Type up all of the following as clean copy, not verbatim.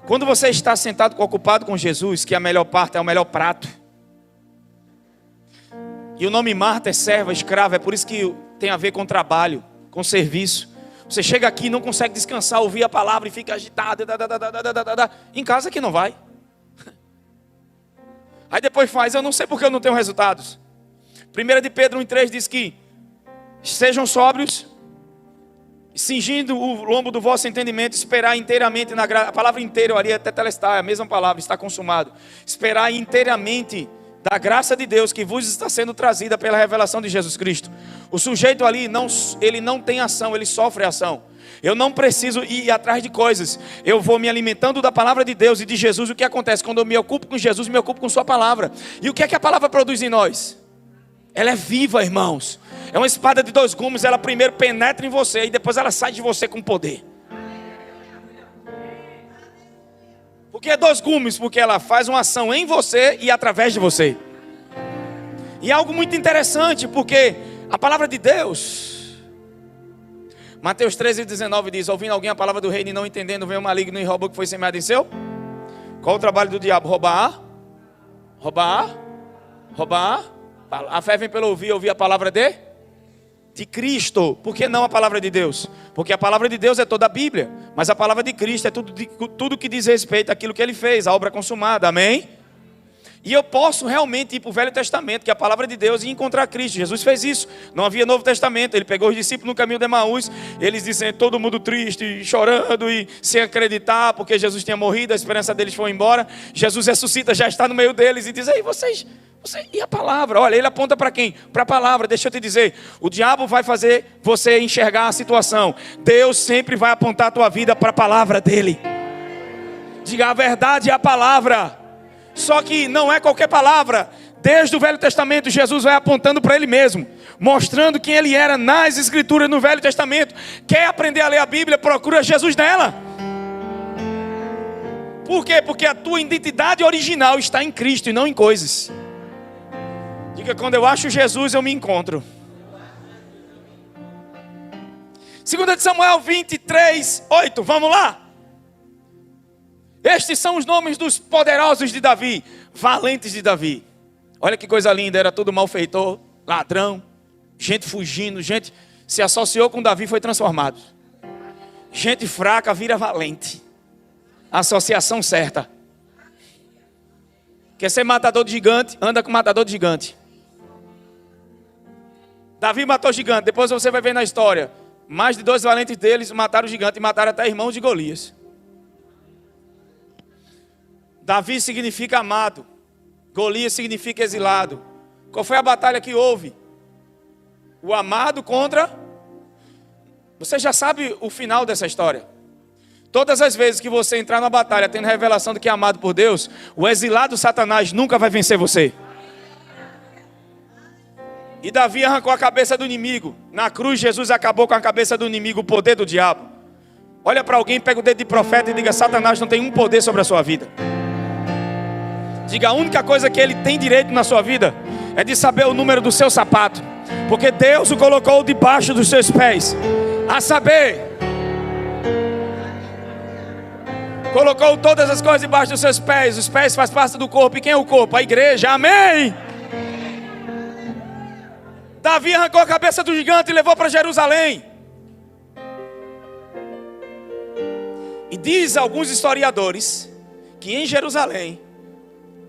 Quando você está sentado ocupado com Jesus, que a melhor parte é o melhor prato. E o nome Marta é serva, escrava, é por isso que tem a ver com trabalho, com serviço. Você chega aqui e não consegue descansar, ouvir a palavra e fica agitado. Em casa que não vai. Aí depois faz, eu não sei porque eu não tenho resultados. 1 de Pedro 1,3 diz que sejam sóbrios, cingindo o lombo do vosso entendimento, esperar inteiramente na graça. A palavra inteiro ali é tetelestai, a mesma palavra, está consumado. Esperar inteiramente da graça de Deus que vos está sendo trazida pela revelação de Jesus Cristo. O sujeito ali, ele não tem ação, ele sofre ação. Eu não preciso ir atrás de coisas. Eu vou me alimentando da palavra de Deus e de Jesus. O que acontece? Quando eu me ocupo com Jesus, me ocupo com sua palavra. E o que é que a palavra produz em nós? Ela é viva, irmãos. É uma espada de 2 gumes. Ela primeiro penetra em você e depois ela sai de você com poder. Por que 2 gumes? Porque ela faz uma ação em você e através de você. E é algo muito interessante, porque a palavra de Deus, Mateus 13:19 diz: ouvindo alguém a palavra do reino e não entendendo, vem o maligno e rouba o que foi semeado em seu. Qual o trabalho do diabo? Roubar. A fé vem pelo ouvir a palavra de Cristo. Por que não a palavra de Deus? Porque a palavra de Deus é toda a Bíblia, mas a palavra de Cristo é tudo que diz respeito àquilo que Ele fez, a obra consumada, amém? E eu posso realmente ir para o Velho Testamento, que é a palavra de Deus, e encontrar Cristo. Jesus fez isso, não havia Novo Testamento. Ele pegou os discípulos no caminho de Emaús, eles dizem, todo mundo triste, chorando e sem acreditar, porque Jesus tinha morrido, a esperança deles foi embora. Jesus ressuscita, já está no meio deles e diz, ei, vocês... E a palavra, olha, ele aponta para quem? Para a palavra. Deixa eu te dizer, o diabo vai fazer você enxergar a situação. Deus sempre vai apontar a tua vida para a palavra dele. Diga, a verdade é a palavra. Só que não é qualquer palavra. Desde o Velho Testamento, Jesus vai apontando para ele mesmo, mostrando quem ele era nas Escrituras no Velho Testamento. Quer aprender a ler a Bíblia? Procura Jesus nela. Por quê? Porque a tua identidade original está em Cristo e não em coisas. Diga, quando eu acho Jesus, eu me encontro. 2 de Samuel 23:8, vamos lá. Estes são os nomes dos poderosos de Davi, valentes de Davi. Olha que coisa linda, era tudo malfeitor, ladrão, gente fugindo, gente se associou com Davi, foi transformado. Gente fraca vira valente. Associação certa. Quer ser matador de gigante? Anda com matador de gigante. Davi matou gigante. Depois você vai ver na história. Mais de 2 valentes deles mataram o gigante e mataram até irmãos de Golias. Davi significa amado. Golias significa exilado. Qual foi a batalha que houve? O amado contra... Você já sabe o final dessa história. Todas as vezes que você entrar na batalha tendo revelação de que é amado por Deus, o exilado Satanás nunca vai vencer você. E Davi arrancou a cabeça do inimigo. Na cruz, Jesus acabou com a cabeça do inimigo, o poder do diabo. Olha para alguém, pega o dedo de profeta e diga, Satanás não tem um poder sobre a sua vida. Diga, a única coisa que ele tem direito na sua vida é de saber o número do seu sapato. Porque Deus o colocou debaixo dos seus pés. A saber, colocou todas as coisas debaixo dos seus pés. Os pés fazem parte do corpo. E quem é o corpo? A igreja, amém. Davi arrancou a cabeça do gigante e levou para Jerusalém. E diz alguns historiadores que em Jerusalém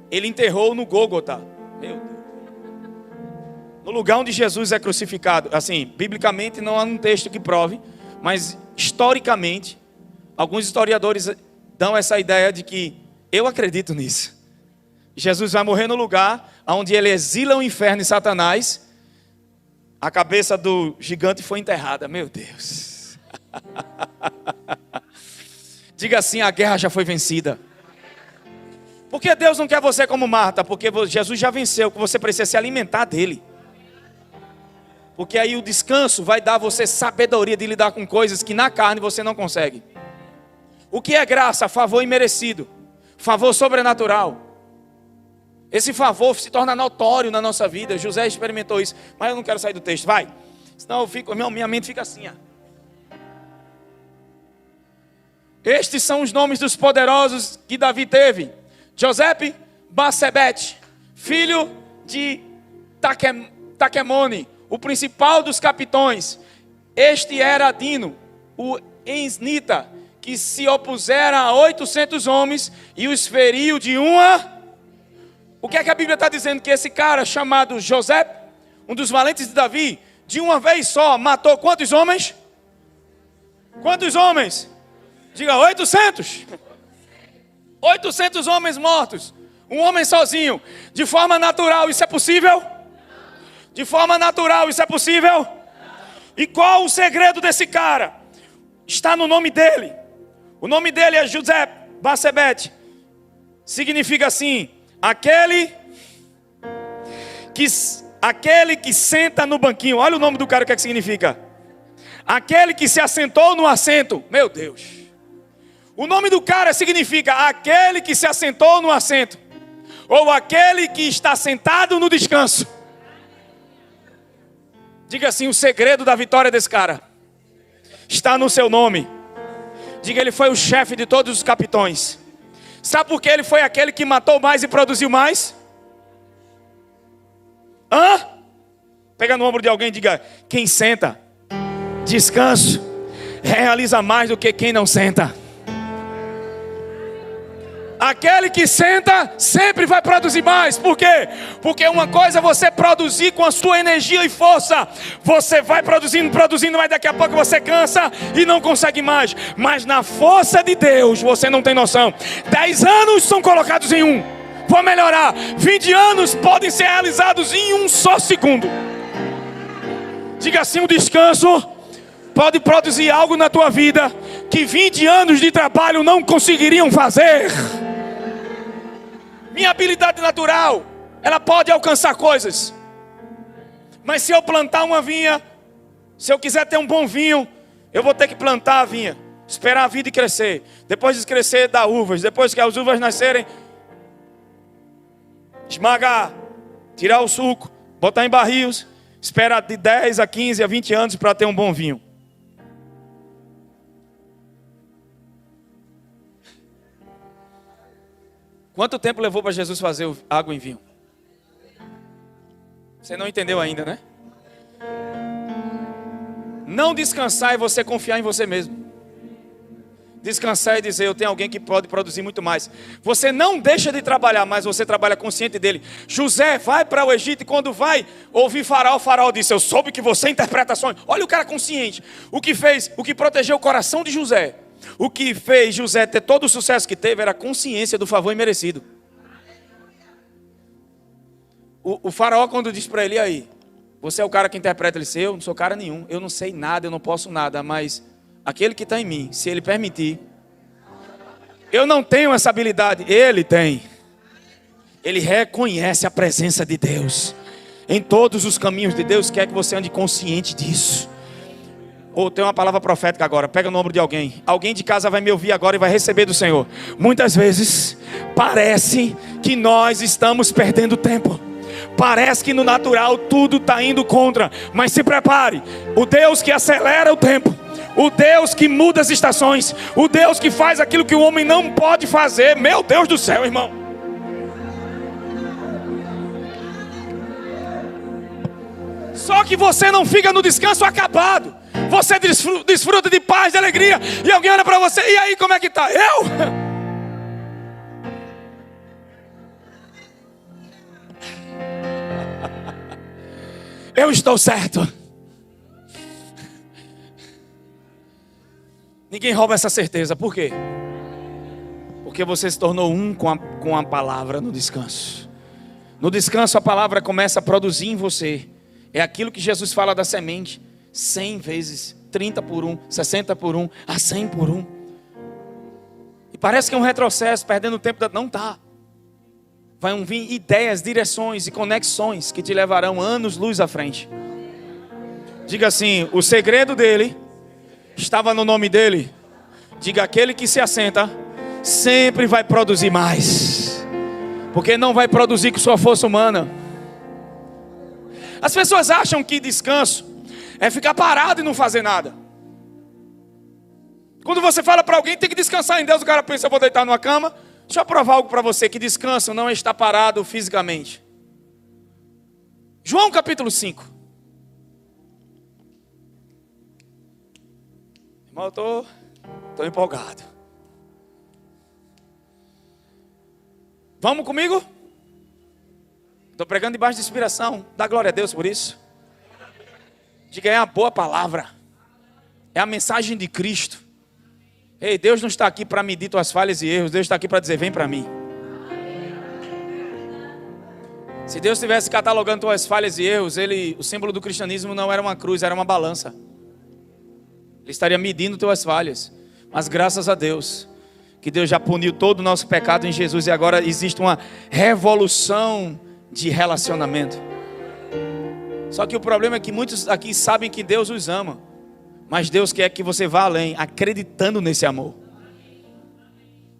ele enterrou no Gólgota. Meu Deus. No lugar onde Jesus é crucificado. Assim, biblicamente não há um texto que prove, mas historicamente alguns historiadores dão essa ideia de que eu acredito nisso. Jesus vai morrer no lugar onde ele exila o inferno e Satanás. A cabeça do gigante foi enterrada. Meu Deus. Diga assim, a guerra já foi vencida. Por que Deus não quer você como Marta? Porque Jesus já venceu, que você precisa se alimentar dele. Porque aí o descanso vai dar a você sabedoria de lidar com coisas que na carne você não consegue. O que é graça? Favor imerecido. Favor sobrenatural. Esse favor se torna notório na nossa vida. José experimentou isso. Mas eu não quero sair do texto, vai. Senão minha mente fica assim, ó. Estes são os nomes dos poderosos que Davi teve: José Basebete, filho de Taquemone, o principal dos capitões. Este era Adino, o Ensnita, que se opusera a 800 homens e os feriu de uma... O que é que a Bíblia está dizendo? Que esse cara chamado José, um dos valentes de Davi, de uma vez só matou quantos homens? Quantos homens? Diga 800. 800 homens mortos. Um homem sozinho. De forma natural, isso é possível? De forma natural, isso é possível? E qual o segredo desse cara? Está no nome dele. O nome dele é José Basebete. Significa assim: aquele que senta no banquinho. Olha o nome do cara, o que é que significa? Aquele que se assentou no assento. Meu Deus. O nome do cara significa aquele que se assentou no assento, ou aquele que está sentado no descanso. Diga assim: o segredo da vitória desse cara está no seu nome. Diga: ele foi o chefe de todos os capitões. Sabe por que ele foi aquele que matou mais e produziu mais? Pega no ombro de alguém e diga: quem senta, descanso, realiza mais do que quem não senta. Aquele que senta sempre vai produzir mais. Por quê? Porque uma coisa é você produzir com a sua energia e força. Você vai produzindo, mas daqui a pouco você cansa e não consegue mais. Mas na força de Deus, você não tem noção. 10 anos são colocados em um. Vou melhorar. 20 anos podem ser realizados em um só segundo. Diga assim: o descanso pode produzir algo na tua vida que 20 anos de trabalho não conseguiriam fazer. Minha habilidade natural, ela pode alcançar coisas. Mas se eu plantar uma vinha, se eu quiser ter um bom vinho, eu vou ter que plantar a vinha, esperar a vida crescer. Depois de crescer, dar uvas. Depois que as uvas nascerem, esmagar, tirar o suco, botar em barris. Esperar de 10 a 15 a 20 anos para ter um bom vinho. Quanto tempo levou para Jesus fazer água em vinho? Você não entendeu ainda, né? Não descansar é você confiar em você mesmo. Descansar é dizer: eu tenho alguém que pode produzir muito mais. Você não deixa de trabalhar, mas você trabalha consciente dele. José vai para o Egito e quando vai ouvir Faraó, Faraó disse: eu soube que você interpreta sonhos. Olha o cara consciente. O que protegeu o coração de José, o que fez José ter todo o sucesso que teve, era a consciência do favor imerecido. O Faraó, quando disse para ele: aí, você é o cara que interpreta? Ele disse: eu não sou cara nenhum, eu não sei nada, eu não posso nada, mas aquele que está em mim, se ele permitir, eu não tenho essa habilidade, ele tem. Ele reconhece a presença de Deus em todos os caminhos de Deus. Quer que você ande consciente disso. Ou tem uma palavra profética agora. Pega no ombro de alguém. Alguém de casa vai me ouvir agora e vai receber do Senhor. Muitas vezes parece que nós estamos perdendo tempo. Parece que no natural tudo está indo contra. Mas se prepare. O Deus que acelera o tempo, o Deus que muda as estações, o Deus que faz aquilo que o homem não pode fazer. Meu Deus do céu, irmão. Só que você não fica no descanso acabado. Você desfruta de paz, de alegria. E alguém olha para você: e aí, como é que está? Eu estou certo. Ninguém rouba essa certeza. Por quê? Porque você se tornou um com a palavra no descanso. No descanso a palavra começa a produzir em você. É aquilo que Jesus fala da semente. 100 vezes, 30 por 1, 60 por 1, a 100 por 1. E parece que é um retrocesso, perdendo tempo. Não está. Vai vir ideias, direções e conexões que te levarão anos luz à frente. Diga assim: o segredo dele estava no nome dele. Diga: aquele que se assenta sempre vai produzir mais. Porque não vai produzir com sua força humana. As pessoas acham que descanso é ficar parado e não fazer nada. Quando você fala para alguém, tem que descansar em Deus, o cara pensa, eu vou deitar numa cama. Deixa eu provar algo para você, que descanso não é estar parado fisicamente. João capítulo 5. Irmão, eu tô empolgado. Vamos comigo? Estou pregando debaixo de inspiração. Dá glória a Deus por isso. Diga, é uma boa palavra. É a mensagem de Cristo. Ei, Deus não está aqui para medir tuas falhas e erros. Deus está aqui para dizer, vem para mim. Se Deus estivesse catalogando tuas falhas e erros, o símbolo do cristianismo não era uma cruz, era uma balança. Ele estaria medindo tuas falhas. Mas graças a Deus, que Deus já puniu todo o nosso pecado em Jesus. E agora existe uma revolução de relacionamento. Só que o problema é que muitos aqui sabem que Deus os ama. Mas Deus quer que você vá além, acreditando nesse amor.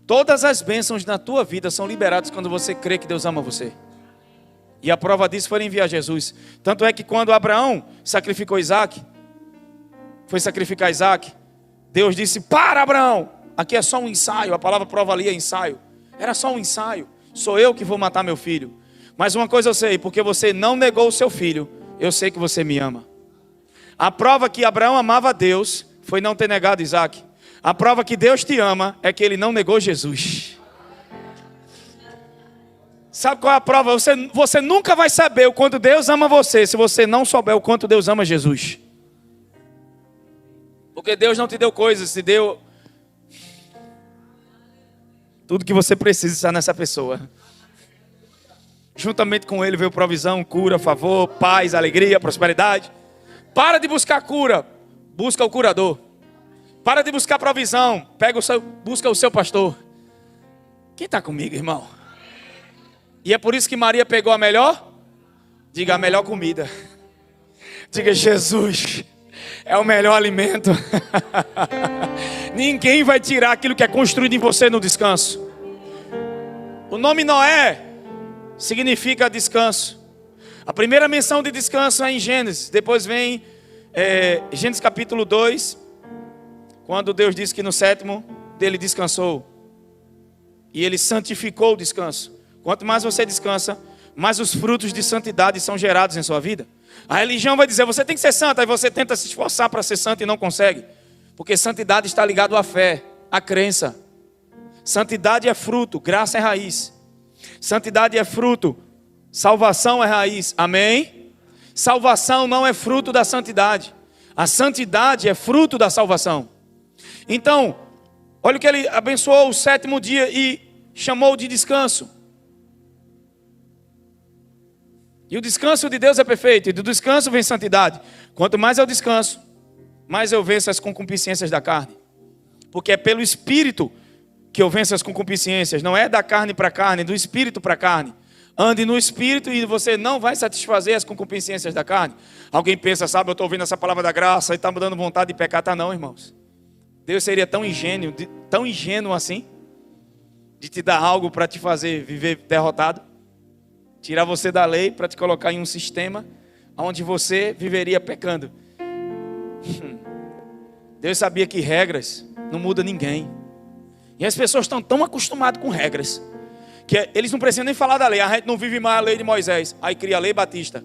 Todas as bênçãos na tua vida são liberadas quando você crê que Deus ama você. E a prova disso foi enviar Jesus. Tanto é que quando Abraão sacrificou Isaac, foi sacrificar Isaac, Deus disse, para Abraão, aqui é só um ensaio. A palavra prova ali é ensaio. Era só um ensaio. Sou eu que vou matar meu filho. Mas uma coisa eu sei, porque você não negou o seu filho, eu sei que você me ama. A prova que Abraão amava a Deus foi não ter negado Isaac. A prova que Deus te ama é que ele não negou Jesus. Sabe qual é a prova? Você nunca vai saber o quanto Deus ama você se você não souber o quanto Deus ama Jesus. Porque Deus não te deu coisas, te deu tudo que você precisa estar nessa pessoa. Juntamente com Ele veio provisão, cura, favor, paz, alegria, prosperidade. Para de buscar cura, busca o curador. Para de buscar provisão, busca o seu pastor. Quem está comigo, irmão? E é por isso que Maria pegou a melhor? Diga, a melhor comida. Diga, Jesus é o melhor alimento. Ninguém vai tirar aquilo que é construído em você no descanso. O nome Noé significa descanso. A primeira menção de descanso é em Gênesis. Depois vem Gênesis capítulo 2, quando Deus disse que no sétimo dele descansou. E ele santificou o descanso. Quanto mais você descansa, mais os frutos de santidade são gerados em sua vida. A religião vai dizer, você tem que ser santo. Aí você tenta se esforçar para ser santo e não consegue. Porque santidade está ligado à fé, à crença. Santidade é fruto, graça é raiz. Santidade é fruto, salvação é raiz. Amém? Salvação não é fruto da santidade. A santidade é fruto da salvação. Então, olha o que ele abençoou o sétimo dia e chamou de descanso. E o descanso de Deus é perfeito. E do descanso vem santidade. Quanto mais eu descanso, mais eu venço as concupiscências da carne. Porque é pelo Espírito que eu venço as concupiscências. Não é da carne para carne, do Espírito para carne. Ande no Espírito e você não vai satisfazer as concupiscências da carne. Alguém pensa, sabe, eu estou ouvindo essa palavra da graça e está me dando vontade de pecar. Tá não, irmãos. Deus seria tão ingênuo assim, de te dar algo para te fazer viver derrotado. Tirar você da lei para te colocar em um sistema onde você viveria pecando. Deus sabia que regras não mudam ninguém. E as pessoas estão tão acostumadas com regras que eles não precisam nem falar da lei. A gente não vive mais a lei de Moisés. Aí cria a lei batista,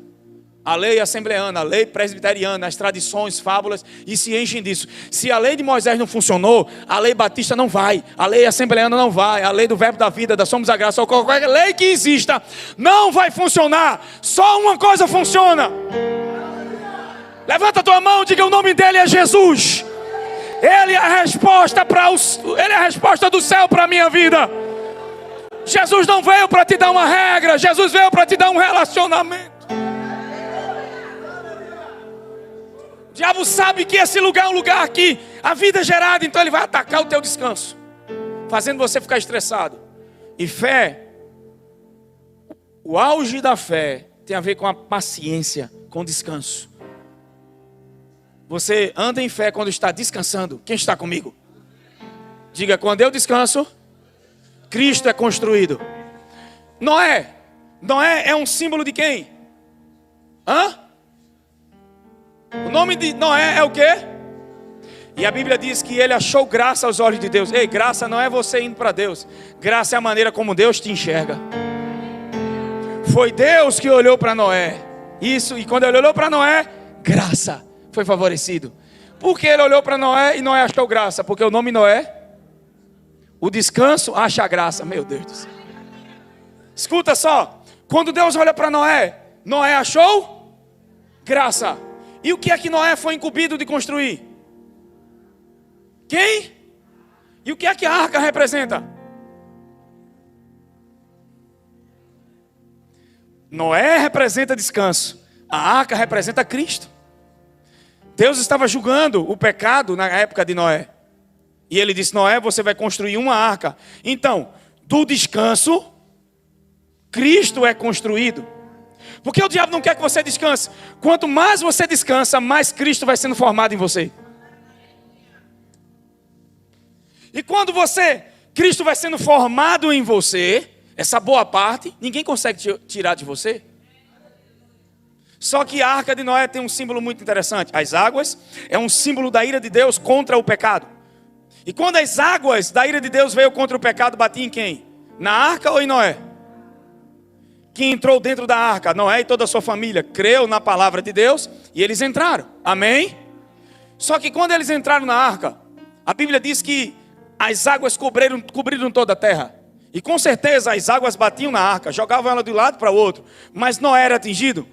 a lei assembleana, a lei presbiteriana, as tradições, fábulas, e se enchem disso. Se a lei de Moisés não funcionou, a lei batista não vai, a lei assembleana não vai, a lei do verbo da vida, da somos da graça, ou qualquer lei que exista, não vai funcionar. Só uma coisa funciona. Levanta a tua mão, diga, o nome dele é Jesus. Ele é a resposta ele é a resposta do céu para a minha vida. Jesus não veio para te dar uma regra, Jesus veio para te dar um relacionamento. O diabo sabe que esse lugar é um lugar que a vida é gerada, então ele vai atacar o teu descanso, fazendo você ficar estressado. E fé, o auge da fé tem a ver com a paciência, com o descanso. Você anda em fé quando está descansando. Quem está comigo? Diga, quando eu descanso, Cristo é construído. Noé é um símbolo de quem? O nome de Noé é o quê? E a Bíblia diz que ele achou graça aos olhos de Deus. Ei, graça não é você indo para Deus. Graça é a maneira como Deus te enxerga. Foi Deus que olhou para Noé. Isso, e quando ele olhou para Noé, graça, foi favorecido. Por que ele olhou para Noé e Noé achou graça? Porque o nome Noé, o descanso acha graça. Meu Deus do céu. Escuta só. Quando Deus olha para Noé, Noé achou graça. E o que é que Noé foi incumbido de construir? Quem? E o que é que a arca representa? Noé representa descanso. A arca representa Cristo. Deus estava julgando o pecado na época de Noé. E ele disse: Noé, você vai construir uma arca. Então, do descanso, Cristo é construído. Porque o diabo não quer que você descanse. Quanto mais você descansa, mais Cristo vai sendo formado em você. E quando Cristo vai sendo formado em você, essa boa parte, ninguém consegue tirar de você. Só que a arca de Noé tem um símbolo muito interessante. As águas é um símbolo da ira de Deus contra o pecado. E quando as águas da ira de Deus veio contra o pecado, batiam em quem? Na arca ou em Noé? Quem entrou dentro da arca? Noé e toda a sua família creu na palavra de Deus e eles entraram. Amém? Só que quando eles entraram na arca, a Bíblia diz que as águas cobriram toda a terra. E com certeza as águas batiam na arca, jogavam ela de um lado para o outro. Mas Noé era atingido.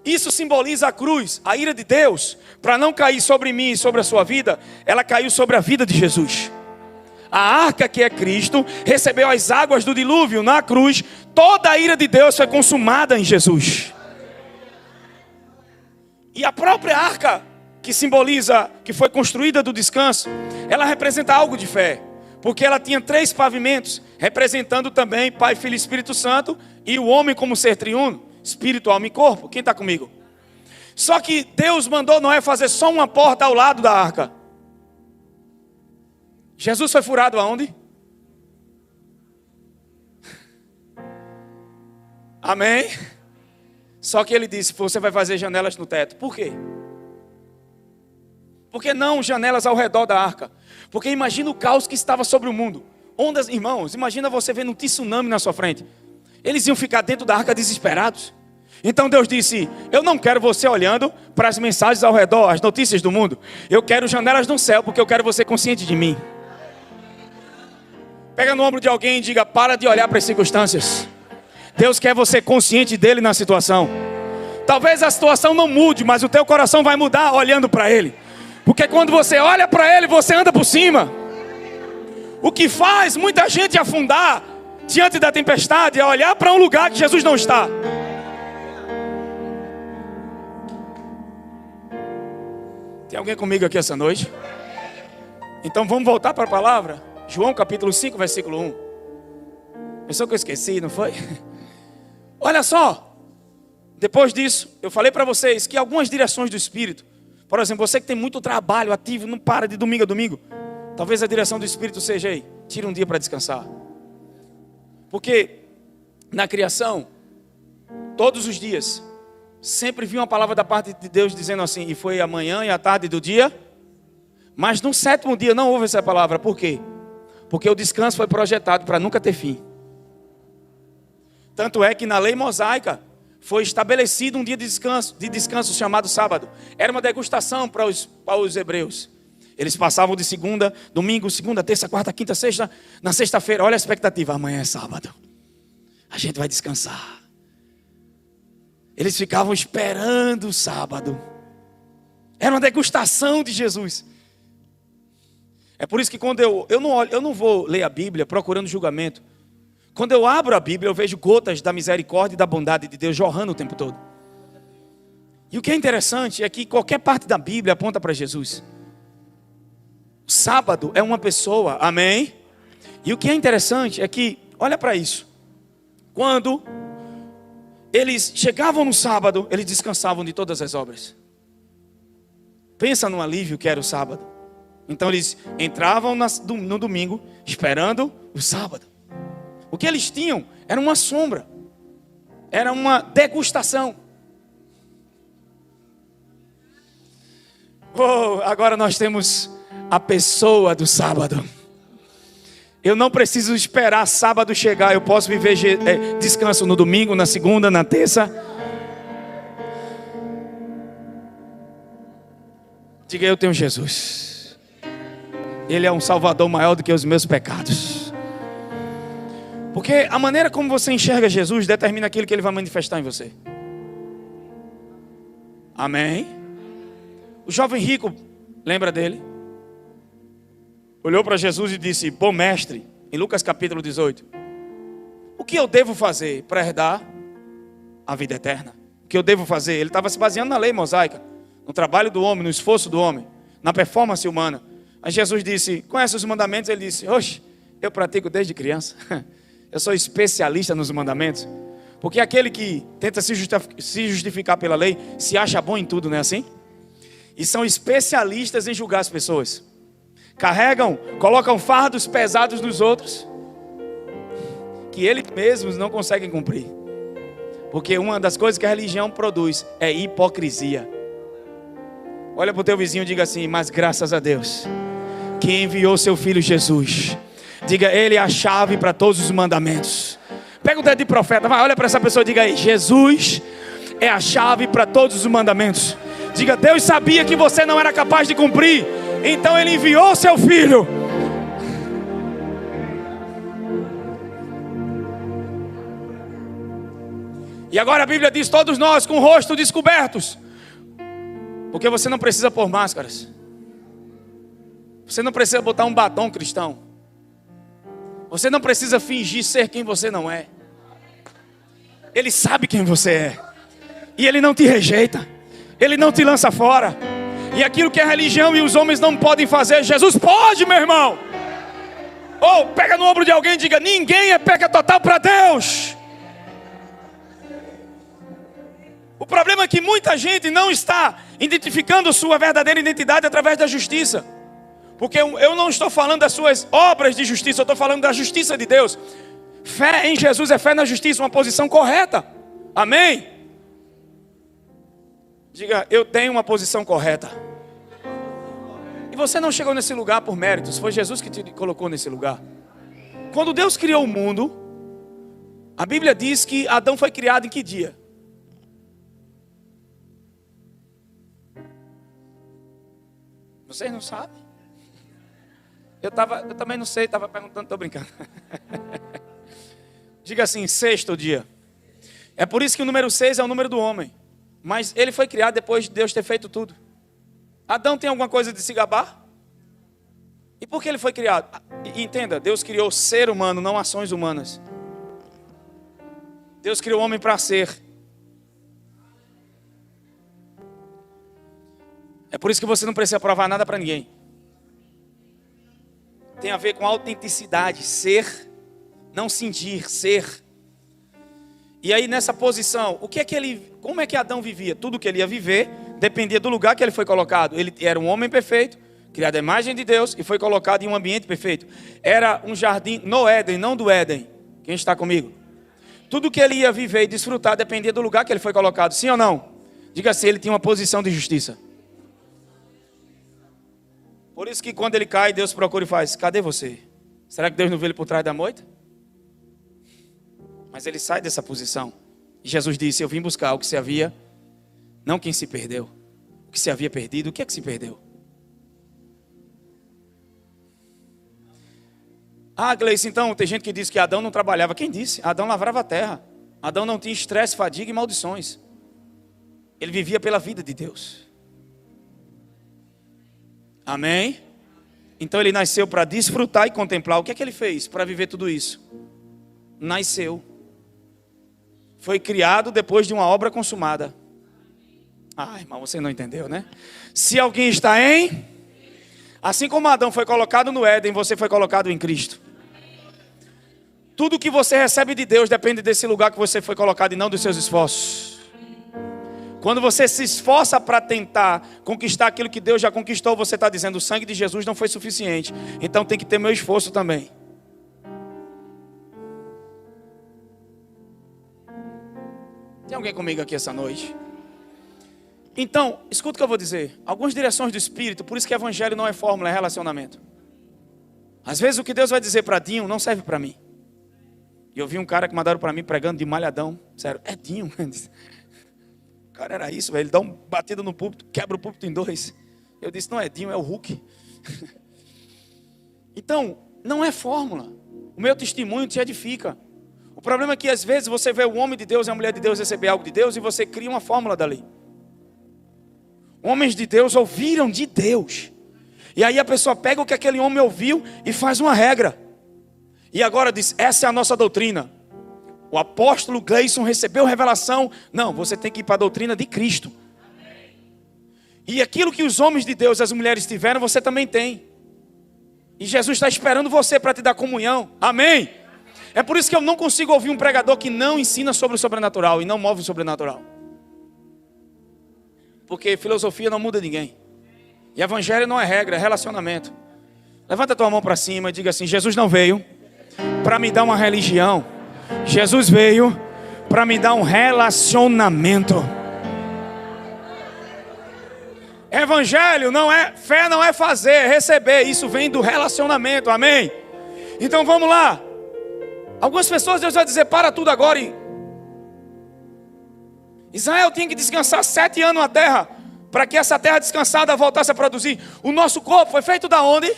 Isso simboliza a cruz, a ira de Deus. Para não cair sobre mim e sobre a sua vida, ela caiu sobre a vida de Jesus. A arca, que é Cristo, recebeu as águas do dilúvio na cruz. Toda a ira de Deus foi consumada em Jesus. E a própria arca, que simboliza, que foi construída do descanso, ela representa algo de fé. Porque ela tinha 3 pavimentos, representando também Pai, Filho e Espírito Santo, e o homem como ser triuno, espírito, alma e corpo. Quem está comigo? Só que Deus mandou Noé fazer só uma porta ao lado da arca. Jesus foi furado aonde? Amém? Só que ele disse: você vai fazer janelas no teto. Por quê? Por que não janelas ao redor da arca? Porque imagina o caos que estava sobre o mundo. Ondas, irmãos, imagina você vendo um tsunami na sua frente. Eles iam ficar dentro da arca desesperados. Então Deus disse: eu não quero você olhando para as mensagens ao redor, as notícias do mundo. Eu quero janelas no céu, porque eu quero você consciente de mim. Pega no ombro de alguém e diga: para de olhar para as circunstâncias. Deus quer você consciente dele na situação. Talvez a situação não mude, mas o teu coração vai mudar olhando para ele. Porque quando você olha para ele, você anda por cima. O que faz muita gente afundar diante da tempestade é olhar para um lugar que Jesus não está. Tem alguém comigo aqui essa noite? Então vamos voltar para a palavra. João capítulo 5, versículo 1. Pensou que eu esqueci, não foi? Olha só. Depois disso, eu falei para vocês que algumas direções do Espírito, por exemplo, você que tem muito trabalho ativo, não para de domingo a domingo, talvez a direção do Espírito seja: aí, tira um dia para descansar. Porque na criação, todos os dias, sempre vi uma palavra da parte de Deus dizendo assim: e foi a manhã e a tarde do dia. Mas no 7º dia não houve essa palavra. Por quê? Porque o descanso foi projetado para nunca ter fim. Tanto é que na lei mosaica foi estabelecido um dia de descanso chamado sábado. Era uma degustação para os hebreus. Eles passavam de domingo, segunda, terça, quarta, quinta, sexta. Na sexta-feira, olha a expectativa: amanhã é sábado, a gente vai descansar. Eles ficavam esperando o sábado. Era uma degustação de Jesus. É por isso que quando eu não vou ler a Bíblia procurando julgamento. Quando eu abro a Bíblia, eu vejo gotas da misericórdia e da bondade de Deus jorrando o tempo todo. E o que é interessante é que qualquer parte da Bíblia aponta para Jesus. O sábado é uma pessoa, amém? E o que é interessante é que, olha para isso. Quando eles chegavam no sábado, eles descansavam de todas as obras. Pensa no alívio que era o sábado. Então eles entravam no domingo esperando o sábado. O que eles tinham era uma sombra. Era uma degustação. Oh, agora nós temos a pessoa do sábado. Eu não preciso esperar sábado chegar. Eu posso viver descanso no domingo, na segunda, na terça. Diga, eu tenho Jesus. Ele é um salvador maior do que os meus pecados. Porque a maneira como você enxerga Jesus determina aquilo que ele vai manifestar em você. Amém? O jovem rico, lembra dele? Olhou para Jesus e disse: bom mestre, em Lucas capítulo 18, o que eu devo fazer para herdar a vida eterna? O que eu devo fazer? Ele estava se baseando na lei mosaica, no trabalho do homem, no esforço do homem, na performance humana. Aí Jesus disse: conhece os mandamentos? Ele disse: oxe, eu pratico desde criança. Eu sou especialista nos mandamentos. Porque aquele que tenta se justificar pela lei se acha bom em tudo, não é assim? E são especialistas em julgar as pessoas. Colocam fardos pesados nos outros que eles mesmos não conseguem cumprir. Porque uma das coisas que a religião produz é hipocrisia. Olha para o teu vizinho e diga assim: mas graças a Deus que enviou seu filho Jesus. Diga, ele é a chave para todos os mandamentos. Pega o dedo de profeta, vai, olha para essa pessoa e diga aí: Jesus é a chave para todos os mandamentos. Diga, Deus sabia que você não era capaz de cumprir, então ele enviou seu filho. E agora a Bíblia diz: todos nós com o rosto descobertos. Porque você não precisa pôr máscaras. Você não precisa botar um batom cristão. Você não precisa fingir ser quem você não é. Ele sabe quem você é. E ele não te rejeita. Ele não te lança fora. E aquilo que a religião e os homens não podem fazer, Jesus pode, meu irmão. Ou pega no ombro de alguém e diga: ninguém é pecado total para Deus. O problema é que muita gente não está identificando sua verdadeira identidade através da justiça. Porque eu não estou falando das suas obras de justiça, eu estou falando da justiça de Deus. Fé em Jesus é fé na justiça, uma posição correta. Amém? Diga, eu tenho uma posição correta. E você não chegou nesse lugar por méritos, foi Jesus que te colocou nesse lugar. Quando Deus criou o mundo, a Bíblia diz que Adão foi criado em que dia? Vocês não sabem? Eu também não sei, estava perguntando, estou brincando. Diga assim, sexto dia. É por isso que o número 6 é o número do homem. Mas ele foi criado depois de Deus ter feito tudo. Adão tem alguma coisa de se gabar? E por que ele foi criado? Entenda, Deus criou ser humano, não ações humanas. Deus criou o homem para ser. É por isso que você não precisa provar nada para ninguém. Tem a ver com autenticidade, ser, não sentir, ser. E aí nessa posição, como é que Adão vivia? Tudo que ele ia viver dependia do lugar que ele foi colocado. Ele era um homem perfeito, criado à imagem de Deus e foi colocado em um ambiente perfeito. Era um jardim no Éden, não do Éden. Quem está comigo? Tudo que ele ia viver e desfrutar dependia do lugar que ele foi colocado. Sim ou não? Diga assim, ele tinha uma posição de justiça. Por isso que quando ele cai, Deus procura e faz: cadê você? Será que Deus não vê ele por trás da moita? Mas ele sai dessa posição. E Jesus disse: eu vim buscar o que se havia, não quem se perdeu. O que se havia perdido, o que é que se perdeu? Ah, Gleice, então tem gente que diz que Adão não trabalhava. Quem disse? Adão lavrava a terra. Adão não tinha estresse, fadiga e maldições. Ele vivia pela vida de Deus. Amém? Então ele nasceu para desfrutar e contemplar. O que é que ele fez para viver tudo isso? Nasceu. Foi criado depois de uma obra consumada. Ah, irmão, você não entendeu, né? Se alguém está em... Assim como Adão foi colocado no Éden, você foi colocado em Cristo. Tudo que você recebe de Deus depende desse lugar que você foi colocado e não dos seus esforços. Quando você se esforça para tentar conquistar aquilo que Deus já conquistou, você está dizendo: o sangue de Jesus não foi suficiente, então tem que ter meu esforço também. Tem alguém comigo aqui essa noite? Então, escuta o que eu vou dizer. Algumas direções do Espírito, por isso que evangelho não é fórmula, é relacionamento. Às vezes o que Deus vai dizer para Dinho não serve para mim. E eu vi um cara que mandaram para mim pregando de malhadão. Sério, é Dinho. O cara era isso, velho. Ele dá uma batida no púlpito, quebra o púlpito em dois. Eu disse, não é Dinho, é o Hulk. Então, não é fórmula. O meu testemunho te edifica. O problema é que às vezes você vê o homem de Deus e a mulher de Deus receber algo de Deus e você cria uma fórmula dali. Homens de Deus ouviram de Deus. E aí a pessoa pega o que aquele homem ouviu e faz uma regra. E agora diz, essa é a nossa doutrina. O apóstolo Gleison recebeu revelação. Não, você tem que ir para a doutrina de Cristo. E aquilo que os homens de Deus e as mulheres tiveram, você também tem. E Jesus está esperando você para te dar comunhão. Amém? É por isso que eu não consigo ouvir um pregador que não ensina sobre o sobrenatural e não move o sobrenatural. Porque filosofia não muda ninguém. E evangelho não é regra, é relacionamento. Levanta a tua mão para cima e diga assim, Jesus não veio para me dar uma religião. Jesus veio para me dar um relacionamento. Evangelho não é, fé não é fazer, é receber. Isso vem do relacionamento, amém? Então vamos lá. Algumas pessoas Deus vai dizer, para tudo agora. Israel tinha que descansar 7 anos na terra, para que essa terra descansada voltasse a produzir. O nosso corpo foi feito da onde?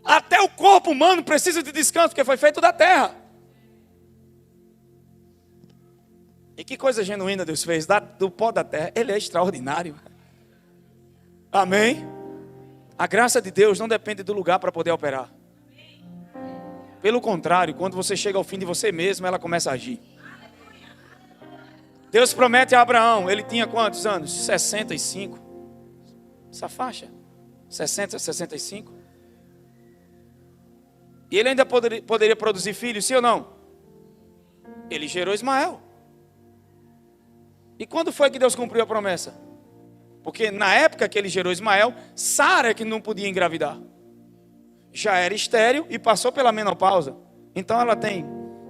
Até o corpo humano precisa de descanso, porque foi feito da terra. E que coisa genuína Deus fez, do pó da terra. Ele é extraordinário. Amém? A graça de Deus não depende do lugar para poder operar. Pelo contrário, quando você chega ao fim de você mesmo, ela começa a agir. Deus promete a Abraão, ele tinha quantos anos? 65. Essa faixa? 60, 65. E ele ainda poderia produzir filhos, sim ou não? Ele gerou Ismael. E quando foi que Deus cumpriu a promessa? Porque na época que ele gerou Ismael, Sara é que não podia engravidar. Já era estéril e passou pela menopausa. Então ela tem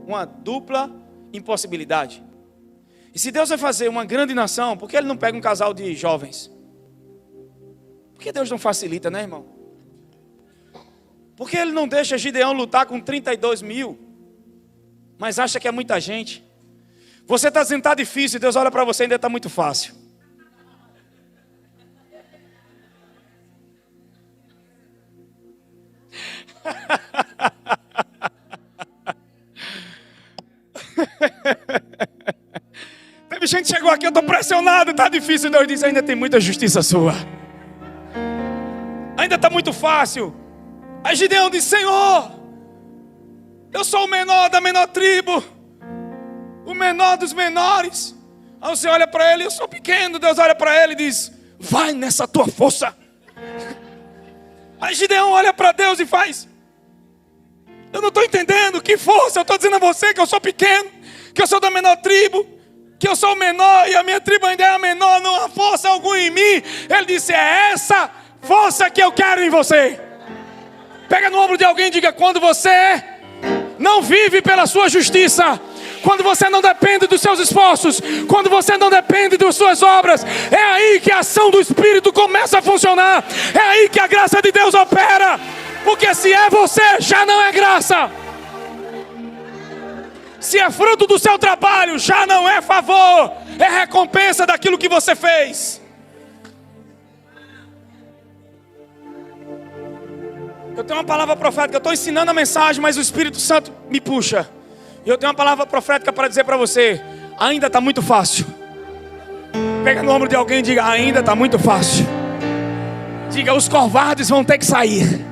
uma dupla impossibilidade. E se Deus vai fazer uma grande nação, por que Ele não pega um casal de jovens? Por que Deus não facilita, né, irmão? Por que Ele não deixa Gideão lutar com 32 mil? Mas acha que é muita gente. Você está dizendo que está difícil, Deus olha para você e ainda está muito fácil. Teve gente que chegou aqui, eu estou pressionado, está difícil. Deus disse, ainda tem muita justiça sua. Ainda está muito fácil. Aí Gideão disse, Senhor, eu sou o menor da menor tribo, o menor dos menores. Aí você olha para ele, eu sou pequeno. Deus olha para ele e diz, vai nessa tua força. Aí Gideão olha para Deus e faz, eu não estou entendendo, que força? Eu estou dizendo a você que eu sou pequeno, que eu sou da menor tribo, que eu sou o menor e a minha tribo ainda é a menor, não há força alguma em mim. Ele disse, é essa força que eu quero em você. Pega no ombro de alguém e diga, quando você não vive pela sua justiça, quando você não depende dos seus esforços, quando você não depende das suas obras, é aí que a ação do Espírito começa a funcionar, é aí que a graça de Deus opera, porque se é você, já não é graça. Se é fruto do seu trabalho, já não é favor, é recompensa daquilo que você fez. Eu tenho uma palavra profética, eu estou ensinando a mensagem, mas o Espírito Santo me puxa. E eu tenho uma palavra profética para dizer para você, ainda está muito fácil. Pega no ombro de alguém e diga, ainda está muito fácil. Diga, os covardes vão ter que sair.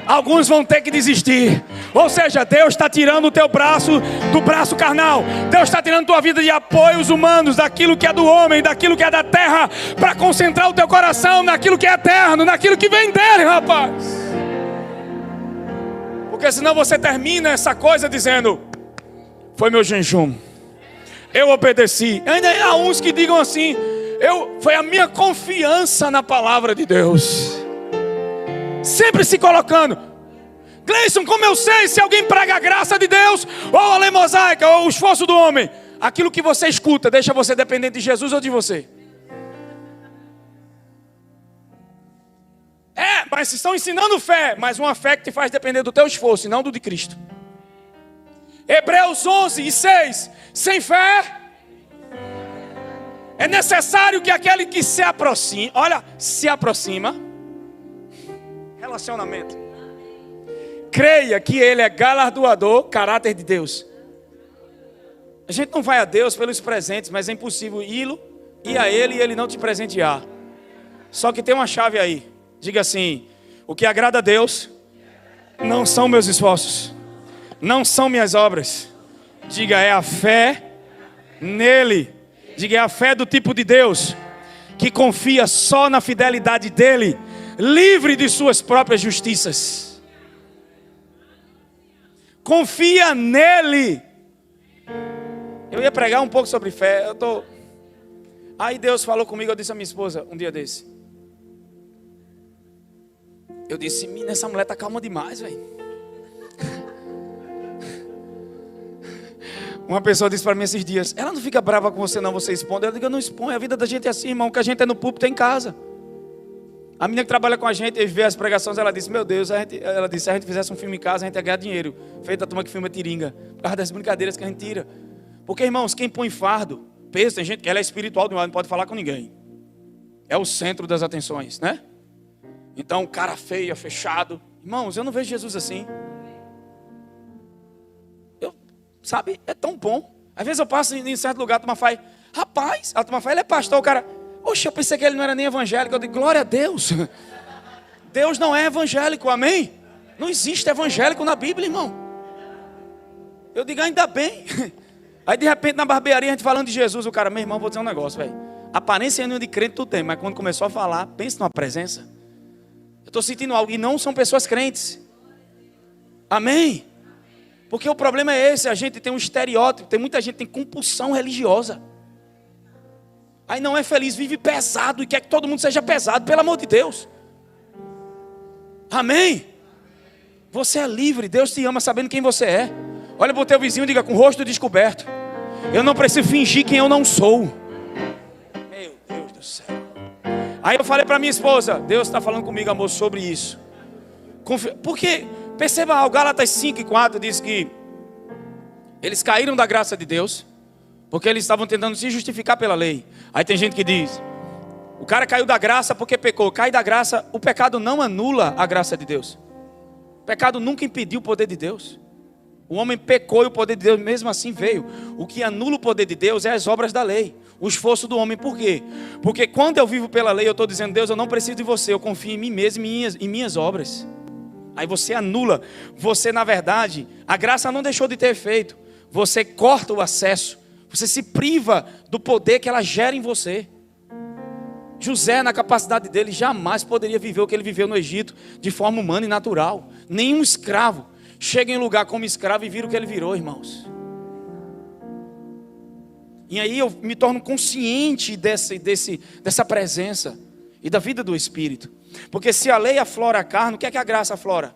Alguns vão ter que desistir. Ou seja, Deus está tirando o teu braço do braço carnal. Deus está tirando a tua vida de apoios humanos, daquilo que é do homem, daquilo que é da terra, para concentrar o teu coração naquilo que é eterno, naquilo que vem dele, rapaz. Porque senão você termina essa coisa dizendo, foi meu jejum, eu obedeci. Ainda há uns que digam assim, foi a minha confiança na palavra de Deus. Sempre se colocando, Gleison, como eu sei se alguém prega a graça de Deus, ou a lei mosaica, ou o esforço do homem? Aquilo que você escuta deixa você dependente de Jesus ou de você? Mas estão ensinando fé, mas uma fé que te faz depender do teu esforço e não do de Cristo. Hebreus 11:6. Sem fé é necessário que aquele que se aproxima, relacionamento, creia que ele é galardoador, caráter de Deus. A gente não vai a Deus pelos presentes, mas é impossível ir a Ele e Ele não te presentear. Só que tem uma chave aí. Diga assim: o que agrada a Deus não são meus esforços, não são minhas obras. Diga, é a fé nele. Diga, é a fé do tipo de Deus que confia só na fidelidade dele, livre de suas próprias justiças. Confia nele. Eu ia pregar um pouco sobre fé. Aí Deus falou comigo. Eu disse a minha esposa um dia desse. Eu disse: menina, essa mulher tá calma demais, velho. Uma pessoa disse para mim esses dias: ela não fica brava com você não, você expõe. Eu digo: eu não exponho, a vida da gente é assim, irmão. Que a gente é no púlpito, é em casa. A menina que trabalha com a gente, e vê as pregações, ela disse: meu Deus, ela disse, se a gente fizesse um filme em casa, a gente ia ganhar dinheiro. Feita a turma que filma tiringa, por causa das brincadeiras que a gente tira. Porque, irmãos, quem põe fardo, peso, tem gente que ela é espiritual demais, não pode falar com ninguém. É o centro das atenções, né? Então, cara feio, fechado. Irmãos, eu não vejo Jesus assim. Sabe, é tão bom. Às vezes eu passo em certo lugar, a turma faz: rapaz, a turma faz, ele é pastor. O cara: oxe, eu pensei que ele não era nem evangélico. Eu digo: glória a Deus. Deus não é evangélico, amém? Não existe evangélico na Bíblia, irmão. Eu digo: ainda bem. Aí de repente na barbearia a gente falando de Jesus, o cara: meu irmão, vou dizer um negócio, velho. Aparência de crente tu tem, mas quando começou a falar, pensa numa presença. Eu estou sentindo algo, e não são pessoas crentes. Amém? Porque o problema é esse: a gente tem um estereótipo, tem muita gente que tem compulsão religiosa. Aí não é feliz, vive pesado e quer que todo mundo seja pesado, pelo amor de Deus. Amém? Você é livre, Deus te ama sabendo quem você é. Olha para o teu vizinho e diga com o rosto descoberto: eu não preciso fingir quem eu não sou. Meu Deus do céu. Aí eu falei para minha esposa: Deus está falando comigo, amor, sobre isso. Porque, perceba algo, Gálatas 5:4 diz que eles caíram da graça de Deus, porque eles estavam tentando se justificar pela lei. Aí tem gente que diz: o cara caiu da graça porque pecou. Cai da graça, o pecado não anula a graça de Deus. O pecado nunca impediu o poder de Deus. O homem pecou e o poder de Deus mesmo assim veio. O que anula o poder de Deus é as obras da lei, o esforço do homem. Por quê? Porque quando eu vivo pela lei, eu estou dizendo: Deus, eu não preciso de você, eu confio em mim mesmo e em minhas obras. Aí você anula. Você, na verdade, a graça não deixou de ter efeito. Você corta o acesso. Você se priva do poder que ela gera em você. José, na capacidade dele, jamais poderia viver o que ele viveu no Egito de forma humana e natural. Nenhum escravo chega em lugar como escravo e vira o que ele virou, irmãos. E aí eu me torno consciente dessa presença e da vida do Espírito. Porque se a lei aflora a carne, o que é que a graça aflora?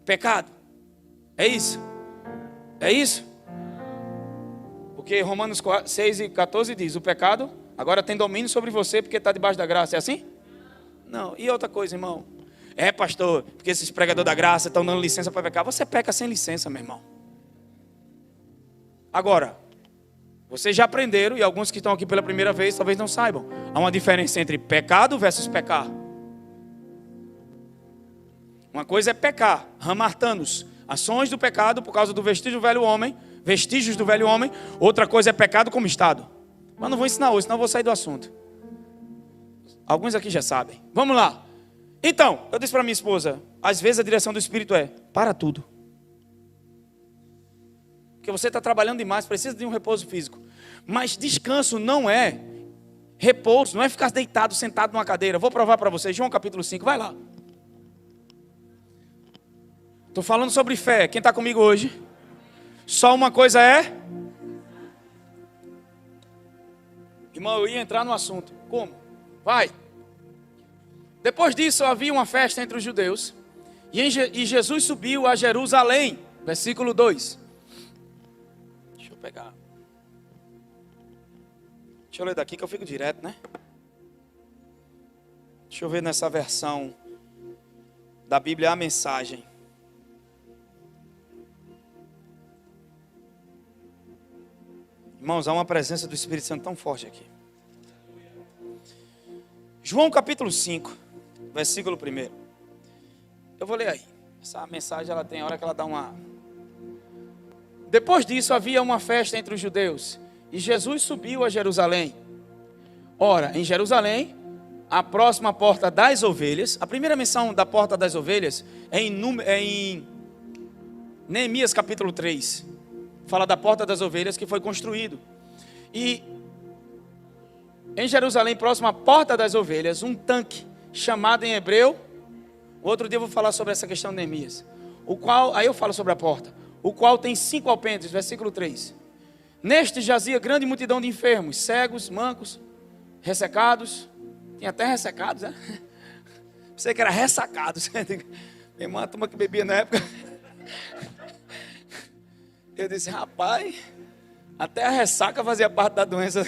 Pecado. É isso? É isso? Porque Romanos 6:14 diz: o pecado agora tem domínio sobre você porque está debaixo da graça. É assim? Não. E outra coisa, irmão: é, pastor, porque esses pregadores da graça estão dando licença para pecar. Você peca sem licença, meu irmão. Agora, vocês já aprenderam, e alguns que estão aqui pela primeira vez talvez não saibam, há uma diferença entre pecado versus pecar. Uma coisa é pecar, hamartanos, ações do pecado por causa do vestígio do velho homem, vestígios do velho homem. Outra coisa é pecado como estado. Mas não vou ensinar hoje, senão eu vou sair do assunto. Alguns aqui já sabem. Vamos lá. Então, eu disse para minha esposa: às vezes a direção do Espírito é: para tudo. Porque você está trabalhando demais, precisa de um repouso físico. Mas descanso não é repouso, não é ficar deitado, sentado numa cadeira. Vou provar para vocês, João capítulo 5, vai lá. Estou falando sobre fé. Quem está comigo hoje? Só uma coisa é... Irmão, eu ia entrar no assunto. Como? Vai. Depois disso havia uma festa entre os judeus. E Jesus subiu a Jerusalém. Versículo 2. Deixa eu pegar. Deixa eu ler daqui que eu fico direto, né? Deixa eu ver nessa versão da Bíblia a mensagem. Irmãos, há uma presença do Espírito Santo tão forte aqui. João capítulo 5, versículo 1. Eu vou ler aí. Essa mensagem ela tem hora que ela dá uma... Depois disso havia uma festa entre os judeus, e Jesus subiu a Jerusalém. Ora, em Jerusalém, a próxima porta das ovelhas, a primeira menção da porta das ovelhas é em Neemias capítulo 3. Fala da porta das ovelhas que foi construído. E em Jerusalém, próximo à porta das ovelhas, um tanque chamado em hebreu. Outro dia eu vou falar sobre essa questão de Neemias. Aí eu falo sobre a porta. O qual tem 5 alpendres, versículo 3. Neste jazia grande multidão de enfermos, cegos, mancos, ressecados. Tinha até ressecados, né? Pensei que era ressacados. Minha irmã, a turma que bebia na época. Eu disse, rapaz, até a ressaca fazia parte da doença.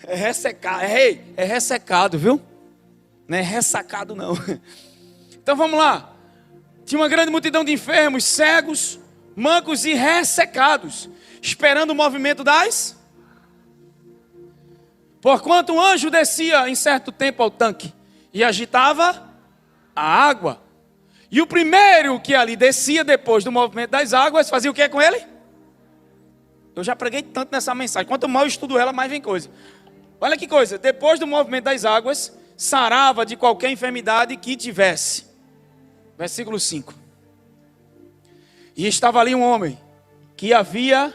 É ressecado, é ressecado, viu? Não é ressacado não. Então vamos lá. Tinha uma grande multidão de enfermos, cegos, mancos e ressecados, esperando o movimento das... Porquanto um anjo descia em certo tempo ao tanque e agitava a água. E o primeiro que ali descia depois do movimento das águas, fazia o que com ele? Eu já preguei tanto nessa mensagem. Quanto mais eu estudo ela, mais vem coisa. Olha que coisa. Depois do movimento das águas, sarava de qualquer enfermidade que tivesse. Versículo 5. E estava ali um homem que havia...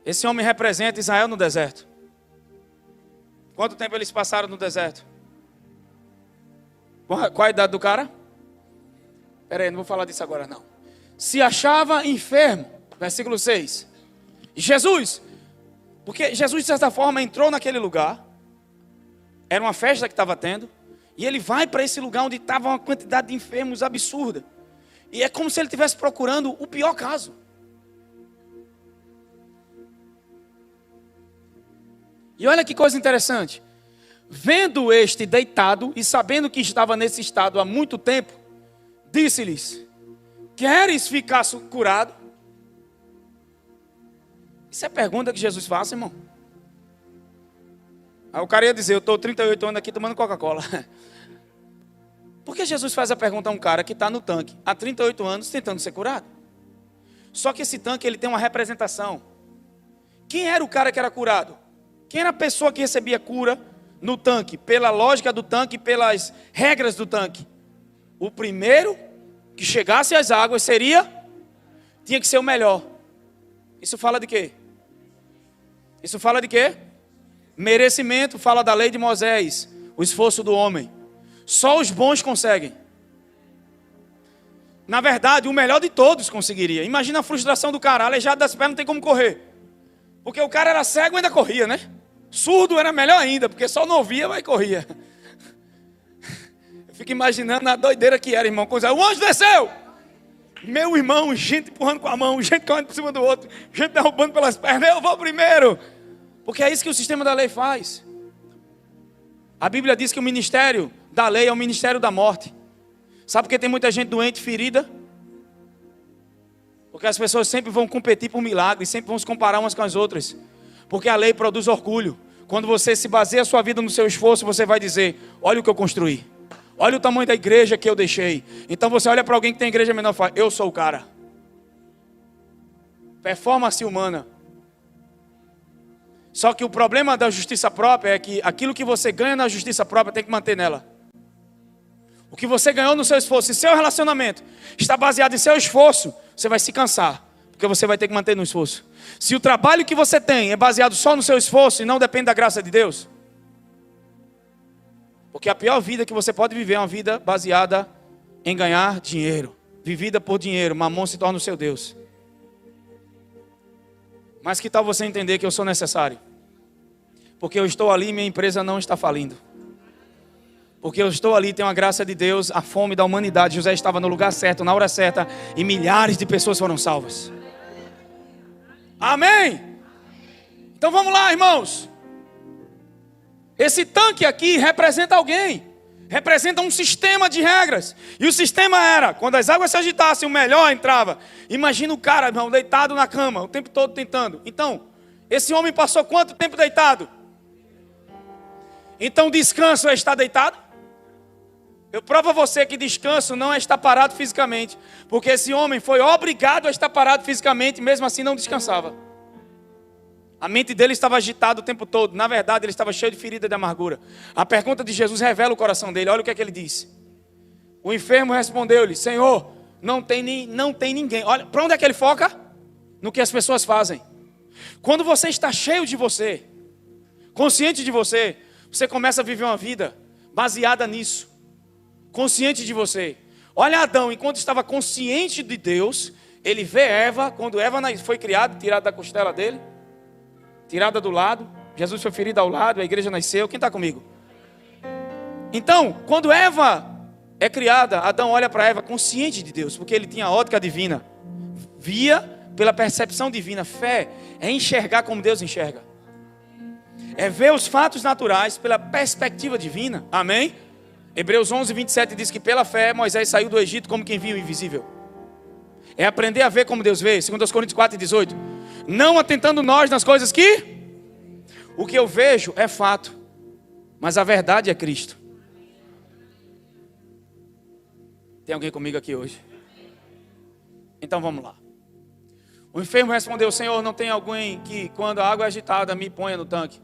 Esse homem representa Israel no deserto. Quanto tempo eles passaram no deserto? Qual a idade do cara? Peraí, não vou falar disso agora não. Se achava enfermo. Versículo 6. Jesus, porque Jesus de certa forma entrou naquele lugar. Era uma festa que estava tendo. E ele vai para esse lugar onde estava uma quantidade de enfermos absurda. E é como se ele estivesse procurando o pior caso. E olha que coisa interessante. Vendo este deitado e sabendo que estava nesse estado há muito tempo, disse-lhes, queres ficar curado? Isso é a pergunta que Jesus faz, irmão. Aí o cara ia dizer, eu estou 38 anos aqui tomando Coca-Cola. Por que Jesus faz a pergunta a um cara que está no tanque há 38 anos tentando ser curado? Só que esse tanque ele tem uma representação. Quem era o cara que era curado? Quem era a pessoa que recebia cura no tanque? Pela lógica do tanque, pelas regras do tanque. O primeiro que chegasse às águas tinha que ser o melhor. Isso fala de quê? Isso fala de quê? Merecimento, fala da lei de Moisés. O esforço do homem. Só os bons conseguem. Na verdade, o melhor de todos conseguiria. Imagina a frustração do cara, aleijado das pernas, não tem como correr. Porque o cara era cego e ainda corria, né? Surdo era melhor ainda, porque só não ouvia, mas corria. Eu fico imaginando a doideira que era, irmão. O anjo desceu! Meu irmão, gente empurrando com a mão, gente correndo por cima do outro, gente derrubando pelas pernas, eu vou primeiro. Porque é isso que o sistema da lei faz. A Bíblia diz que o ministério da lei é o ministério da morte. Sabe por que tem muita gente doente, ferida? Porque as pessoas sempre vão competir por milagres, sempre vão se comparar umas com as outras. Porque a lei produz orgulho. Quando você se baseia a sua vida no seu esforço, você vai dizer, olha o que eu construí. Olha o tamanho da igreja que eu deixei. Então você olha para alguém que tem igreja menor e fala, eu sou o cara. Performance humana. Só que o problema da justiça própria é que aquilo que você ganha na justiça própria tem que manter nela. O que você ganhou no seu esforço, se seu relacionamento está baseado em seu esforço, você vai se cansar, porque você vai ter que manter no esforço. Se o trabalho que você tem é baseado só no seu esforço e não depende da graça de Deus, porque a pior vida que você pode viver é uma vida baseada em ganhar dinheiro, vivida por dinheiro, mamon se torna o seu Deus. Mas que tal você entender que eu sou necessário? Porque eu estou ali e minha empresa não está falindo. Porque eu estou ali, tem uma graça de Deus, a fome da humanidade. José estava no lugar certo, na hora certa, e milhares de pessoas foram salvas. Amém? Então vamos lá, irmãos. Esse tanque aqui representa alguém. Representa um sistema de regras. E o sistema era, quando as águas se agitassem, o melhor entrava. Imagina o cara, irmão, deitado na cama, o tempo todo tentando. Então, esse homem passou quanto tempo deitado? Então descanso é estar deitado? Eu provo a você que descanso não é estar parado fisicamente. Porque esse homem foi obrigado a estar parado fisicamente, mesmo assim não descansava. A mente dele estava agitada o tempo todo. Na verdade, ele estava cheio de ferida de amargura. A pergunta de Jesus revela o coração dele. Olha o que é que ele disse. O enfermo respondeu-lhe: Senhor, não tem ninguém. Olha, para onde é que ele foca? No que as pessoas fazem. Quando você está cheio de você, consciente de você, você começa a viver uma vida baseada nisso. Consciente de você. Olha Adão, enquanto estava consciente de Deus, ele vê Eva, quando Eva foi criada, tirada da costela dele, tirada do lado, Jesus foi ferido ao lado, a igreja nasceu. Quem está comigo? Então, quando Eva é criada, Adão olha para Eva consciente de Deus, porque ele tinha a ótica divina, via pela percepção divina. Fé é enxergar como Deus enxerga, é ver os fatos naturais pela perspectiva divina. Amém? Hebreus 11, 27 diz que pela fé Moisés saiu do Egito como quem viu o invisível. É aprender a ver como Deus vê. 2 Coríntios 4, 18. Não atentando nós nas coisas que... O que eu vejo é fato, mas a verdade é Cristo. Tem alguém comigo aqui hoje? Então vamos lá. O enfermo respondeu: Senhor, não tem alguém que quando a água é agitada me ponha no tanque,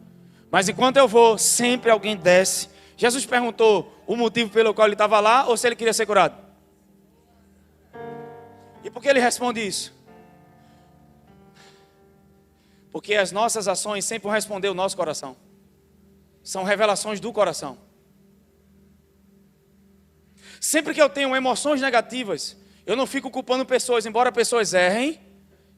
mas enquanto eu vou, sempre alguém desce. Jesus perguntou o motivo pelo qual ele estava lá, ou se ele queria ser curado. E por que ele responde isso? Porque as nossas ações sempre vão responder o nosso coração. São revelações do coração. Sempre que eu tenho emoções negativas, eu não fico culpando pessoas, embora pessoas errem,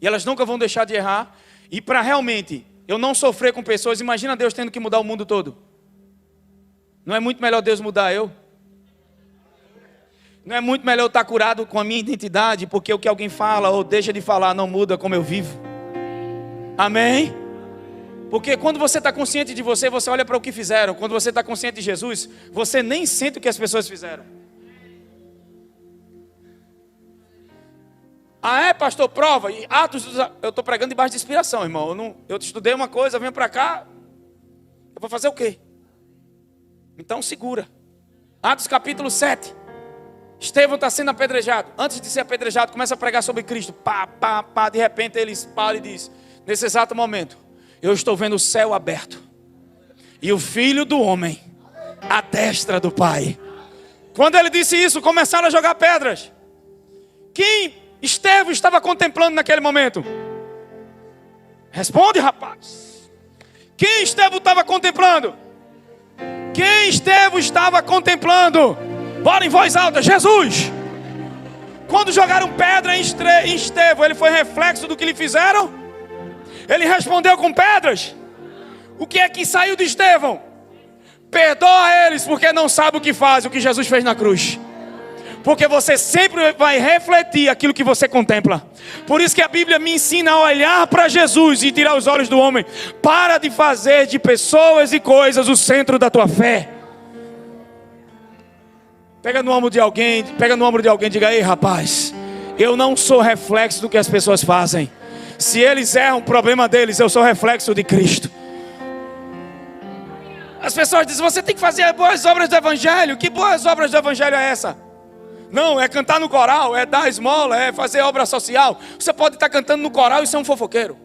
e elas nunca vão deixar de errar. E para realmente eu não sofrer com pessoas, imagina Deus tendo que mudar o mundo todo. Não é muito melhor Deus mudar eu? Não é muito melhor eu estar curado com a minha identidade, porque o que alguém fala ou deixa de falar não muda como eu vivo? Amém? Porque quando você está consciente de você, você olha para o que fizeram. Quando você está consciente de Jesus, você nem sente o que as pessoas fizeram. Ah é, pastor? Prova. E Atos, eu estou pregando debaixo de inspiração, irmão. Eu estudei uma coisa, venho para cá, eu vou fazer o quê? Então segura. Atos capítulo 7. Estevão está sendo apedrejado. Antes de ser apedrejado, começa a pregar sobre Cristo. Pá. De repente ele para e diz: nesse exato momento, eu estou vendo o céu aberto e o Filho do Homem à destra do Pai. Quando ele disse isso, começaram a jogar pedras. Quem Estevão estava contemplando naquele momento? Responde, rapaz. Quem Estevão estava contemplando? Quem Estevão estava contemplando? Bora em voz alta: Jesus. Quando jogaram pedra em Estevão, ele foi reflexo do que lhe fizeram? Ele respondeu com pedras? O que é que saiu de Estevão? Perdoa eles, porque não sabe o que faz, o que Jesus fez na cruz. Porque você sempre vai refletir aquilo que você contempla. Por isso que a Bíblia me ensina a olhar para Jesus e tirar os olhos do homem. Para de fazer de pessoas e coisas o centro da tua fé. Pega no ombro de alguém e diga: ei rapaz, eu não sou reflexo do que as pessoas fazem. Se eles erram, problema deles, eu sou reflexo de Cristo. As pessoas dizem: você tem que fazer boas obras do Evangelho. Que boas obras do Evangelho é essa? Não, é cantar no coral, é dar esmola, é fazer obra social. Você pode estar cantando no coral e ser um fofoqueiro.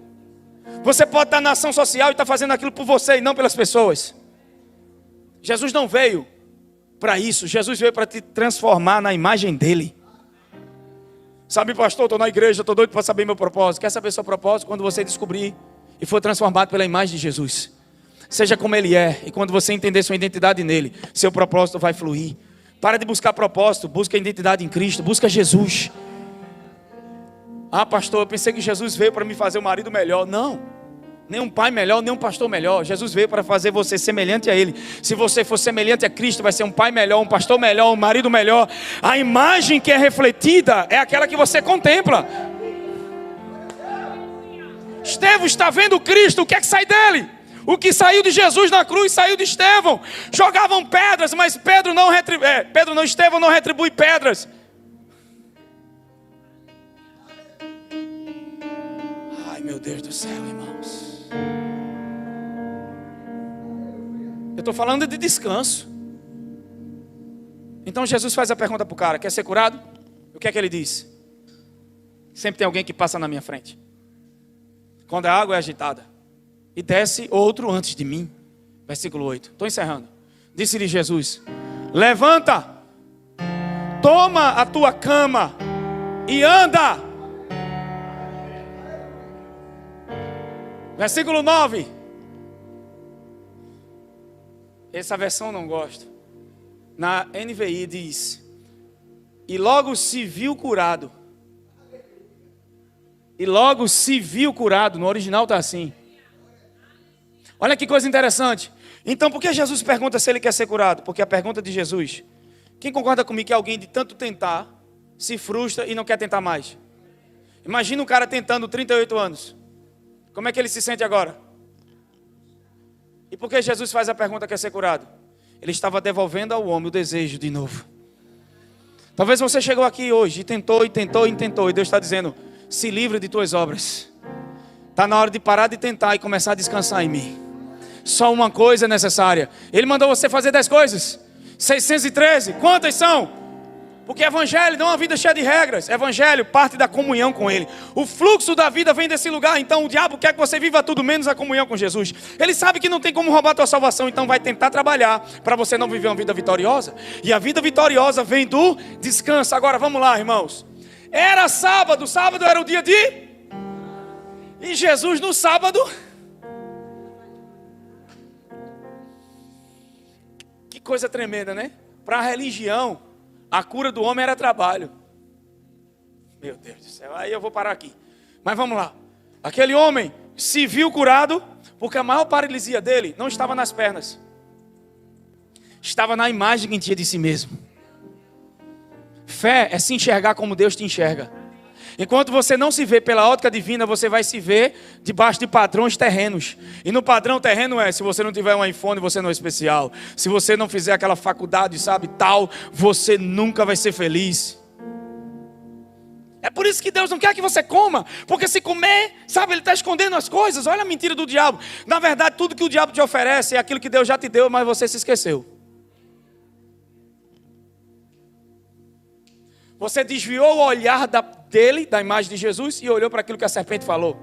Você pode estar na ação social e estar fazendo aquilo por você e não pelas pessoas. Jesus não veio para isso. Jesus veio para te transformar na imagem dele. Sabe, pastor, estou na igreja, estou doido para saber meu propósito. Quer saber seu propósito? Quando você descobrir e for transformado pela imagem de Jesus. Seja como ele é. E quando você entender sua identidade nele, seu propósito vai fluir. Para de buscar propósito, busca a identidade em Cristo, busca Jesus. Ah, pastor, eu pensei que Jesus veio para me fazer um marido melhor. Não, nem um pai melhor, nem um pastor melhor. Jesus veio para fazer você semelhante a ele. Se você for semelhante a Cristo, vai ser um pai melhor, um pastor melhor, um marido melhor. A imagem que é refletida é aquela que você contempla. Estevão está vendo Cristo, o que é que sai dele? O que saiu de Jesus na cruz saiu de Estevão. Jogavam pedras, mas Estevão não retribui pedras. Ai, meu Deus do céu, irmãos. Eu estou falando de descanso. Então Jesus faz a pergunta para o cara: quer ser curado? O que é que ele diz? Sempre tem alguém que passa na minha frente. Quando a água é agitada, e desce outro antes de mim. Versículo 8. Estou encerrando. Disse-lhe Jesus: levanta, toma a tua cama e anda. Versículo 9. Essa versão eu não gosto. Na NVI diz: e logo se viu curado. E logo se viu curado. No original está assim. Olha que coisa interessante. Então, por que Jesus pergunta se ele quer ser curado? Porque a pergunta de Jesus: quem concorda comigo que alguém de tanto tentar se frustra e não quer tentar mais? Imagina um cara tentando 38 anos. Como é que ele se sente agora? E por que Jesus faz a pergunta: quer ser curado? Ele estava devolvendo ao homem o desejo de novo. Talvez você chegou aqui hoje e tentou, e tentou, e tentou, e Deus está dizendo: se livre de tuas obras. Está na hora de parar de tentar e começar a descansar em mim. Só uma coisa é necessária. Ele mandou você fazer 10 coisas. 613, quantas são? Porque evangelho não é uma vida cheia de regras. Evangelho parte da comunhão com Ele. O fluxo da vida vem desse lugar. Então o diabo quer que você viva tudo menos a comunhão com Jesus. Ele sabe que não tem como roubar a tua salvação. Então vai tentar trabalhar para você não viver uma vida vitoriosa. E a vida vitoriosa vem do descanso. Agora vamos lá, irmãos. Era sábado. Sábado era o dia de... E Jesus no sábado... Que coisa tremenda, né? Para a religião, a cura do homem era trabalho. Meu Deus do céu, aí eu vou parar aqui. Mas vamos lá. Aquele homem se viu curado, porque a maior paralisia dele não estava nas pernas. Estava na imagem que tinha de si mesmo. Fé é se enxergar como Deus te enxerga. Enquanto você não se vê pela ótica divina, você vai se ver debaixo de padrões terrenos. E no padrão terreno se você não tiver um iPhone, você não é especial. Se você não fizer aquela faculdade, sabe, tal, você nunca vai ser feliz. É por isso que Deus não quer que você coma. Porque se comer, sabe, Ele está escondendo as coisas. Olha a mentira do diabo. Na verdade, tudo que o diabo te oferece é aquilo que Deus já te deu, mas você se esqueceu. Você desviou o olhar dele, da imagem de Jesus, e olhou para aquilo que a serpente falou.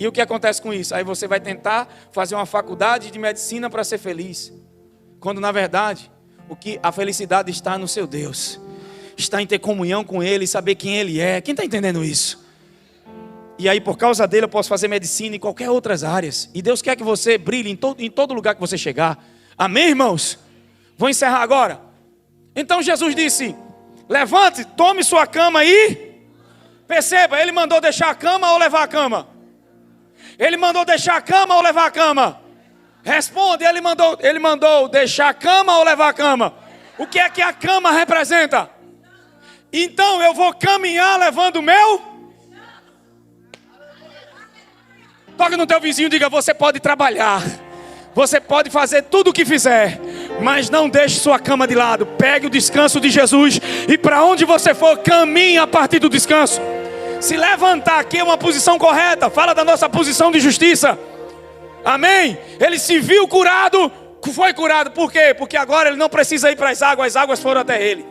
E o que acontece com isso? Aí você vai tentar fazer uma faculdade de medicina para ser feliz. Quando na verdade, a felicidade está no seu Deus. Está em ter comunhão com Ele e saber quem Ele é. Quem está entendendo isso? E aí por causa dele eu posso fazer medicina em qualquer outras áreas. E Deus quer que você brilhe em todo lugar que você chegar. Amém, irmãos? Vou encerrar agora. Então Jesus disse: levante, tome sua cama e... Perceba, Ele mandou deixar a cama ou levar a cama? Ele mandou deixar a cama ou levar a cama? Responde, Ele mandou deixar a cama ou levar a cama? O que é que a cama representa? Então eu vou caminhar levando o meu... Toque no teu vizinho e diga: você pode trabalhar. Você pode fazer tudo o que fizer, mas não deixe sua cama de lado. Pegue o descanso de Jesus e para onde você for, caminhe a partir do descanso. Se levantar aqui é uma posição correta. Fala da nossa posição de justiça. Amém? Ele se viu curado. Foi curado, por quê? Porque agora ele não precisa ir para as águas foram até ele.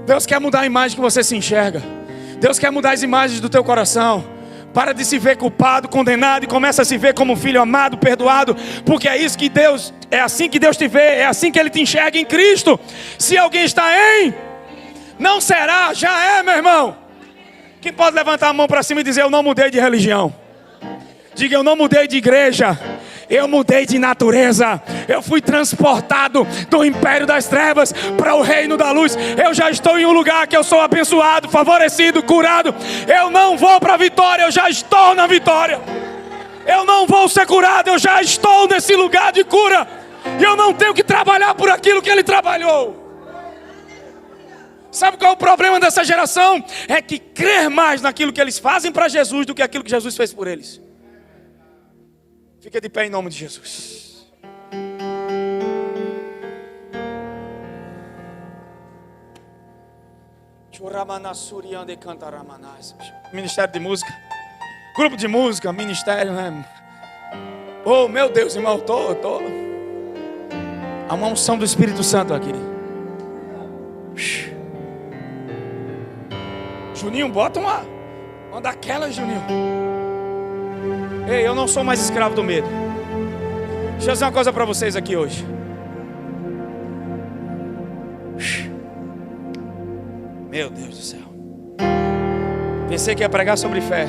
Deus quer mudar a imagem que você se enxerga. Deus quer mudar as imagens do teu coração. Para de se ver culpado, condenado, e começa a se ver como filho amado, perdoado. Porque é isso que Deus, é assim que Deus te vê, é assim que Ele te enxerga em Cristo. Se alguém está em, não será, já é, meu irmão. Quem pode levantar a mão para cima e dizer: eu não mudei de religião? Diga: eu não mudei de igreja. Eu mudei de natureza. Eu fui transportado do império das trevas para o reino da luz. Eu já estou em um lugar que eu sou abençoado, favorecido, curado. Eu não vou para a vitória, eu já estou na vitória. Eu não vou ser curado, eu já estou nesse lugar de cura. E eu não tenho que trabalhar por aquilo que Ele trabalhou. Sabe qual é o problema dessa geração? É que crer mais naquilo que eles fazem para Jesus do que aquilo que Jesus fez por eles. Fica de pé em nome de Jesus. Ministério de música, grupo de música, ministério, né? Oh, meu Deus, irmão, eu tô. Há uma unção do Espírito Santo aqui. Juninho, bota uma daquela, Juninho. Ei, eu não sou mais escravo do medo. Deixa eu dizer uma coisa para vocês aqui hoje. Meu Deus do céu. Pensei que ia pregar sobre fé.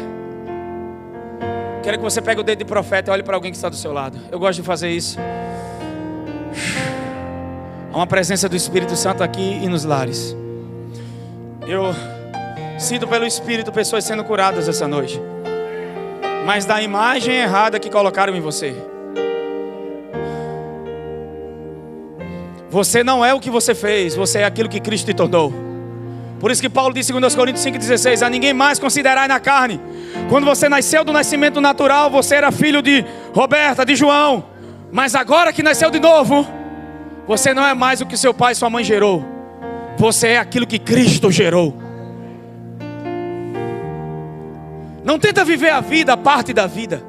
Quero que você pegue o dedo de profeta e olhe para alguém que está do seu lado. Eu gosto de fazer isso. Há uma presença do Espírito Santo aqui e nos lares. Eu sinto pelo Espírito pessoas sendo curadas essa noite, mas da imagem errada que colocaram em você. Você não é o que você fez, você é aquilo que Cristo te tornou. Por isso que Paulo diz em 2 Coríntios 5,16: a ninguém mais considerai na carne. Quando você nasceu do nascimento natural, você era filho de Roberta, de João. Mas agora que nasceu de novo, você não é mais o que seu pai e sua mãe gerou. Você é aquilo que Cristo gerou. Não tenta viver a vida, a parte da vida,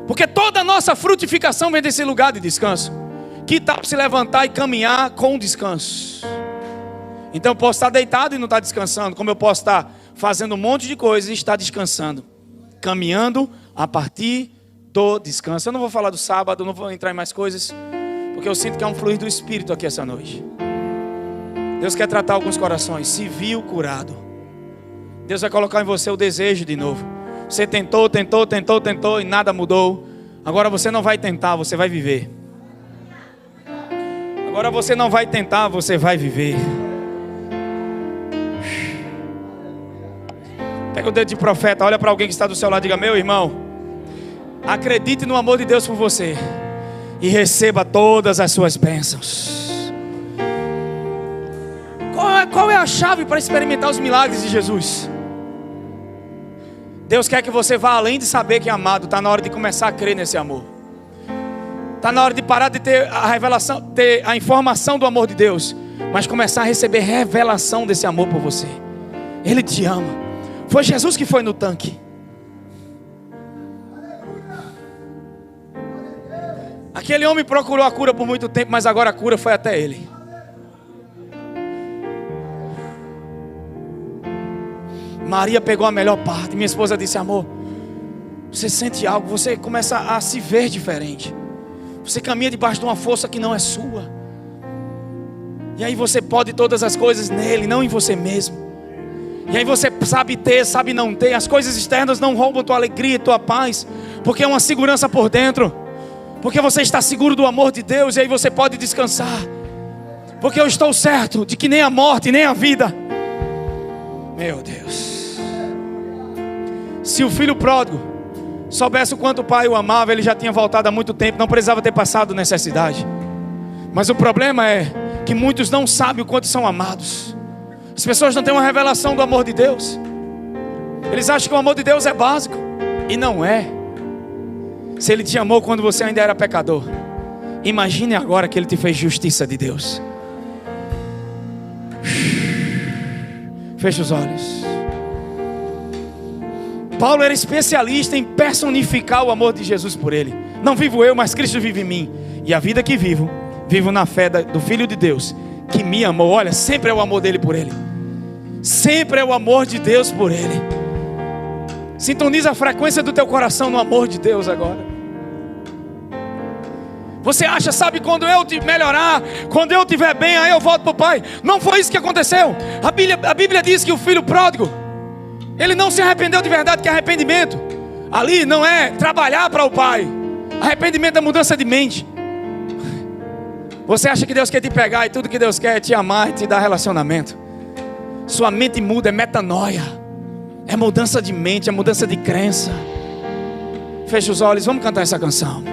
porque toda a nossa frutificação vem desse lugar de descanso. Que tal se levantar e caminhar com descanso? Então eu posso estar deitado e não estar descansando, como eu posso estar fazendo um monte de coisas e estar descansando, caminhando a partir do descanso. Eu não vou falar do sábado, não vou entrar em mais coisas, porque eu sinto que é um fluir do Espírito aqui essa noite. Deus quer tratar alguns corações. Se viu curado, Deus vai colocar em você o desejo de novo. Você tentou e nada mudou. Agora você não vai tentar, você vai viver. Agora você não vai tentar, você vai viver. Pega o dedo de profeta, olha para alguém que está do seu lado e diga: meu irmão, acredite no amor de Deus por você e receba todas as suas bênçãos. Qual é a chave para experimentar os milagres de Jesus? Deus quer que você vá além de saber que é amado. Está na hora de começar a crer nesse amor. Está na hora de parar de ter a revelação, ter a informação do amor de Deus, mas começar a receber revelação desse amor por você. Ele te ama. Foi Jesus que foi no tanque. Aquele homem procurou a cura por muito tempo, mas agora a cura foi até ele. Maria pegou a melhor parte. Minha esposa disse: amor, você sente algo, você começa a se ver diferente. Você caminha debaixo de uma força que não é sua. E aí você pode todas as coisas nele, não em você mesmo. E aí você sabe ter, sabe não ter. As coisas externas não roubam tua alegria e tua paz, porque é uma segurança por dentro. Porque você está seguro do amor de Deus. E aí você pode descansar, porque eu estou certo de que nem a morte, nem a vida. Meu Deus. Se o filho pródigo soubesse o quanto o pai o amava, ele já tinha voltado há muito tempo, não precisava ter passado necessidade. Mas o problema é que muitos não sabem o quanto são amados. As pessoas não têm uma revelação do amor de Deus. Eles acham que o amor de Deus é básico, e não é. Se Ele te amou quando você ainda era pecador, imagine agora que Ele te fez justiça de Deus. Feche os olhos. Paulo era especialista em personificar o amor de Jesus por ele. Não vivo eu, mas Cristo vive em mim. E a vida que vivo, vivo na fé do Filho de Deus, que me amou. Olha, sempre é o amor dele por ele. Sempre é o amor de Deus por ele. Sintoniza a frequência do teu coração no amor de Deus agora. Você acha, sabe, quando eu te melhorar, quando eu estiver bem, aí eu volto para o Pai. Não foi isso que aconteceu. A Bíblia diz que o filho pródigo, ele não se arrependeu de verdade, que arrependimento ali não é trabalhar para o Pai. Arrependimento é mudança de mente. Você acha que Deus quer te pegar e tudo que Deus quer é te amar e te dar relacionamento. Sua mente muda, é metanoia. É mudança de mente, é mudança de crença. Feche os olhos, vamos cantar essa canção.